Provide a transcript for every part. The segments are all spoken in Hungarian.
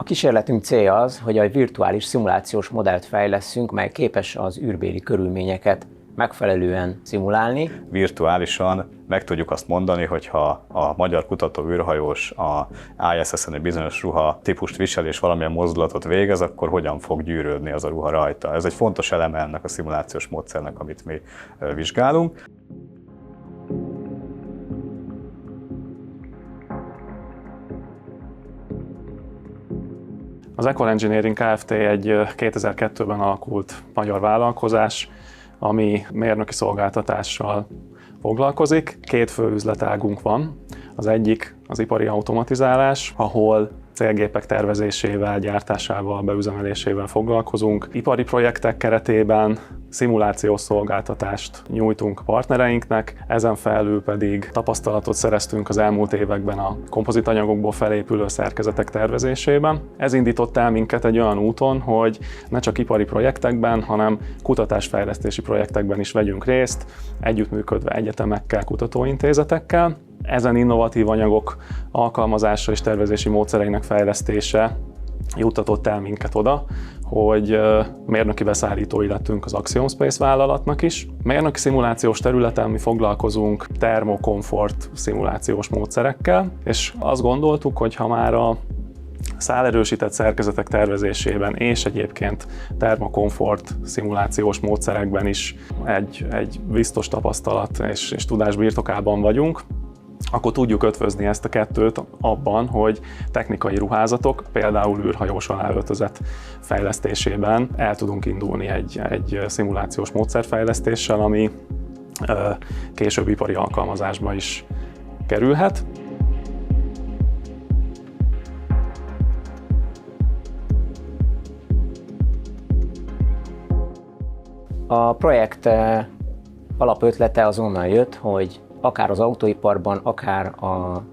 kísérletünk célja az, hogy a virtuális szimulációs modellt fejlesszünk, mely képes az űrbéli körülményeket megfelelően szimulálni. Virtuálisan meg tudjuk azt mondani, hogy ha a magyar kutató űrhajós a ISS-en egy bizonyos ruha típust visel és valamilyen mozdulatot végez, akkor hogyan fog gyűrődni az a ruha rajta. Ez egy fontos eleme ennek a szimulációs módszernek, amit mi vizsgálunk. Az Equal Engineering Kft. Egy 2002-ben alakult magyar vállalkozás, ami mérnöki szolgáltatással foglalkozik. Két fő üzletágunk van. Az egyik az ipari automatizálás, ahol célgépek tervezésével, gyártásával, beüzemelésével foglalkozunk. Ipari projektek keretében szimulációs szolgáltatást nyújtunk partnereinknek, ezen felül pedig tapasztalatot szereztünk az elmúlt években a kompozitanyagokból felépülő szerkezetek tervezésében. Ez indított el minket egy olyan úton, hogy ne csak ipari projektekben, hanem kutatásfejlesztési projektekben is vegyünk részt, együttműködve egyetemekkel, kutatóintézetekkel. Ezen innovatív anyagok alkalmazása és tervezési módszereinek fejlesztése juttatott el minket oda, hogy mérnöki beszállítói lettünk az Axiom Space vállalatnak is. Mérnöki szimulációs területen mi foglalkozunk termokomfort szimulációs módszerekkel, és azt gondoltuk, hogy ha már a szálerősített szerkezetek tervezésében és egyébként termokomfort szimulációs módszerekben is egy biztos tapasztalat és tudás birtokában vagyunk, akkor tudjuk ötvözni ezt a kettőt abban, hogy technikai ruházatok, például űrhajós aláöltözet fejlesztésében el tudunk indulni egy szimulációs módszerfejlesztéssel, ami később ipari alkalmazásba is kerülhet. A projekt alapötlete azonnal jött, hogy akár az autóiparban, akár a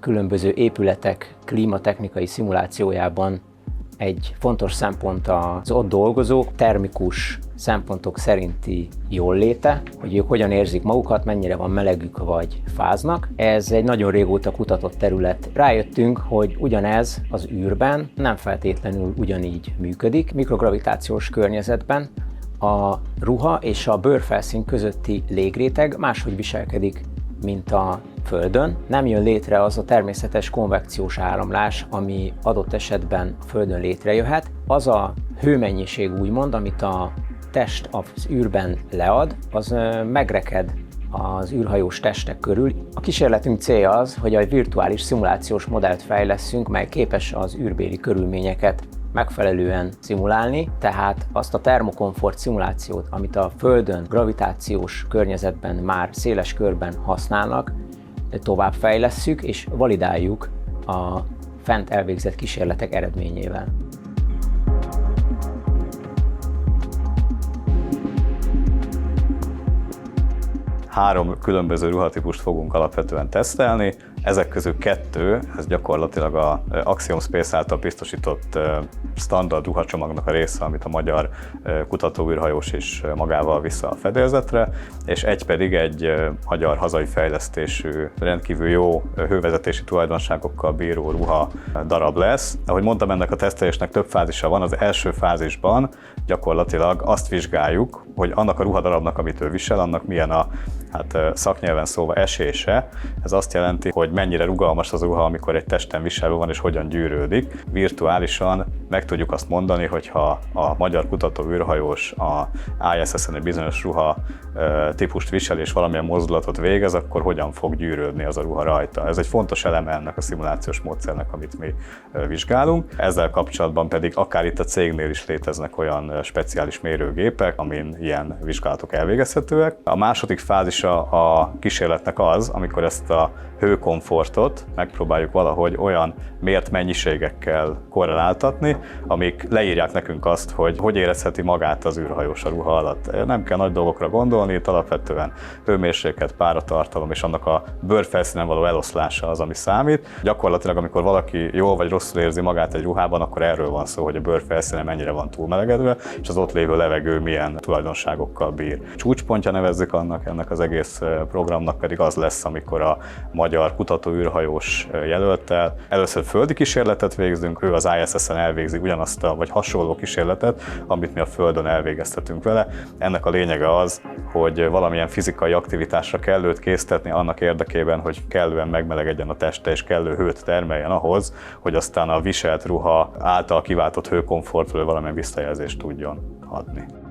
különböző épületek klímatechnikai szimulációjában egy fontos szempont az ott dolgozók termikus szempontok szerinti jólléte, hogy ők hogyan érzik magukat, mennyire van melegük vagy fáznak. Ez egy nagyon régóta kutatott terület. Rájöttünk, hogy ugyanez az űrben nem feltétlenül ugyanígy működik. Mikrogravitációs környezetben a ruha és a bőrfelszín közötti légréteg máshogy viselkedik, mint a Földön. Nem jön létre az a természetes konvekciós áramlás, ami adott esetben a Földön létrejöhet. Az a hőmennyiség úgymond, amit a test az űrben lead, az megreked az űrhajós testek körül. A kísérletünk célja az, hogy a virtuális szimulációs modellt fejlesszünk, mely képes az űrbéli körülményeket megfelelően szimulálni, tehát azt a termokomfort szimulációt, amit a Földön gravitációs környezetben már széles körben használnak, tovább fejlesszük és validáljuk a fent elvégzett kísérletek eredményével. Három különböző ruhatípust fogunk alapvetően tesztelni. Ezek közül kettő, ez gyakorlatilag az Axiom Space által biztosított standard ruhacsomagnak a része, amit a magyar kutatóűrhajós is magával visz a fedélzetre, és egy pedig egy magyar hazai fejlesztésű, rendkívül jó hővezetési tulajdonságokkal bíró ruha darab lesz. Ahogy mondtam, ennek a tesztelésnek több fázisa van. Az első fázisban gyakorlatilag azt vizsgáljuk, hogy annak a ruhadarabnak, amit ő visel, annak milyen a szaknyelven szóval esése. Ez azt jelenti, hogy mennyire rugalmas az a ruha, amikor egy testen viselő van, és hogyan gyűrődik. Virtuálisan meg tudjuk azt mondani, hogy ha a magyar kutató űrhajós a ISS-en egy bizonyos ruha típust visel, és valamilyen mozdulatot végez, akkor hogyan fog gyűrődni az a ruha rajta. Ez egy fontos eleme ennek a szimulációs módszernek, amit mi vizsgálunk. Ezzel kapcsolatban pedig akár itt a cégnél is léteznek olyan speciális mérőgépek, amin ilyen vizsgálatok elvégezhetőek. A második fázisa a kísérletnek az, amikor ezt a hőkomfortot megpróbáljuk valahogy olyan mért mennyiségekkel korreláltatni, amik leírják nekünk azt, hogy érezheti magát az űrhajós a ruha alatt. Nem kell nagy dolgokra gondolni, itt alapvetően hőmérséklet, páratartalom és annak a bőrfelszínen való eloszlása az, ami számít. Gyakorlatilag, amikor valaki jól vagy rosszul érzi magát egy ruhában, akkor erről van szó, hogy a bőrfelszíne mennyire van túlmelegedve, és az ott lévő levegő milyen tulajdonságokkal bír. Csúcspontja nevezzük ennek az egész programnak pedig az lesz, amikor a magyar kutató űrhajós jelölttel. Először földi kísérletet végzünk, ő az ISS-en elvégzi ugyanazt vagy hasonló kísérletet, amit mi a Földön elvégeztetünk vele. Ennek a lényege az, hogy valamilyen fizikai aktivitásra kell őt késztetni annak érdekében, hogy kellően megmelegedjen a teste és kellő hőt termeljen ahhoz, hogy aztán a viselt ruha által kiváltott hőkomfortról valamilyen visszajelzést tudjon adni.